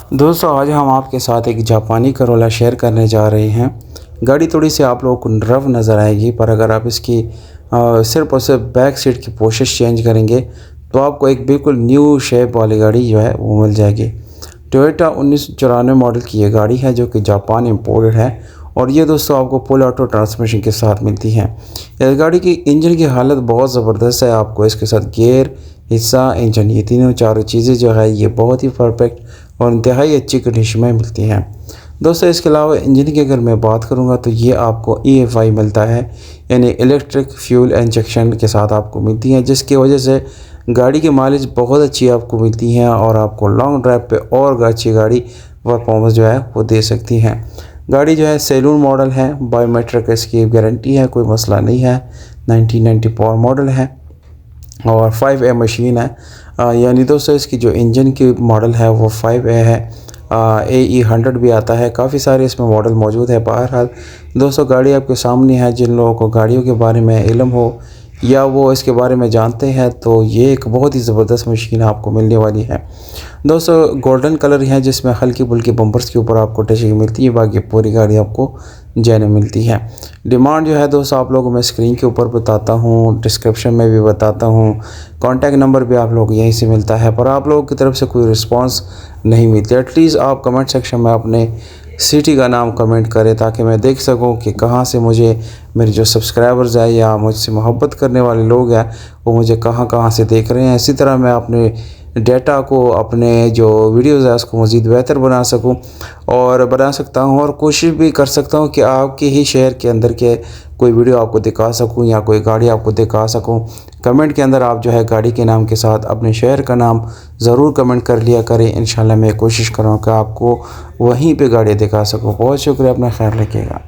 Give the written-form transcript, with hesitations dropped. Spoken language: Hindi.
दोस्तों आज हम आपके साथ एक जापानी करोला शेयर करने जा रहे हैं। गाड़ी थोड़ी सी आप लोगों को रफ नज़र आएगी, पर अगर आप इसकी सिर्फ और सिर्फ बैक सीट की पोशिश चेंज करेंगे तो आपको एक बिल्कुल न्यू शेप वाली गाड़ी जो है वो मिल जाएगी। टोयोटा 1994 मॉडल की ये गाड़ी है जो कि जापान इम्पोर्टेड है और ये दोस्तों आपको फुल ऑटो ट्रांसमिशन के साथ मिलती है। इस गाड़ी की इंजन की हालत बहुत ज़बरदस्त है। आपको इसके साथ गियर, हिस्सा, इंजन, ये तीनों चारों चीज़ें जो है ये बहुत ही परफेक्ट और इंतहाई अच्छी कंडीशन में मिलती हैं। दोस्तों इसके अलावा इंजन की अगर मैं बात करूंगा तो ये आपको EFI मिलता है, यानी इलेक्ट्रिक फ्यूल इंजेक्शन के साथ आपको मिलती है, जिसकी वजह से गाड़ी की माइलेज बहुत अच्छी आपको मिलती है और आपको लॉन्ग ड्राइव पे और अच्छी गाड़ी परफॉर्मेंस जो है वो दे सकती हैं। गाड़ी जो है सैलून मॉडल है, बायोमेट्रिक इसकी गारंटी है, कोई मसला नहीं है। 1994 मॉडल है और 5A मशीन है, यानी दोस्तों इसकी जो इंजन की मॉडल है वो 5A है। AE100 भी आता है, काफ़ी सारे इसमें मॉडल मौजूद है। बहरहाल दोस्तों गाड़ी आपके सामने है, जिन लोगों को गाड़ियों के बारे में इल्म हो या वो इसके बारे में जानते हैं तो ये एक बहुत ही ज़बरदस्त मशीन आपको मिलने वाली है। दोस्तों गोल्डन कलर है जिसमें हल्की फुल्की बम्पर्स के ऊपर आपको टचिंग मिलती है, बाकी पूरी गाड़ी आपको जैन मिलती है। डिमांड जो है दोस्तों आप लोगों को मैं स्क्रीन के ऊपर बताता हूँ, डिस्क्रिप्शन में भी बताता हूँ, कॉन्टैक्ट नंबर भी आप लोग यहीं से मिलता है, पर आप लोगों की तरफ से कोई रिस्पांस नहीं मिलती। एटलीस्ट आप कमेंट सेक्शन में अपने सिटी का नाम कमेंट करें ताकि मैं देख सकूं कि कहां से मुझे मेरे जो सब्सक्राइबर्स हैं या मुझसे मोहब्बत करने वाले लोग हैं वो मुझे कहां से देख रहे हैं। इसी तरह मैं अपने डेटा को, अपने जो वीडियोस है उसको मज़ीद बेहतर बना सकता हूं और कोशिश भी कर सकता हूं कि आपके ही शहर के अंदर के कोई वीडियो आपको दिखा सकूं या कोई गाड़ी आपको दिखा सकूं। कमेंट के अंदर आप जो है गाड़ी के नाम के साथ अपने शहर का नाम ज़रूर कमेंट कर लिया करें। इंशाल्लाह मैं कोशिश करूँगा कि आपको वहीं पे गाड़ी दिखा सकूँ। बहुत शुक्रिया, अपना ख्याल रखिएगा।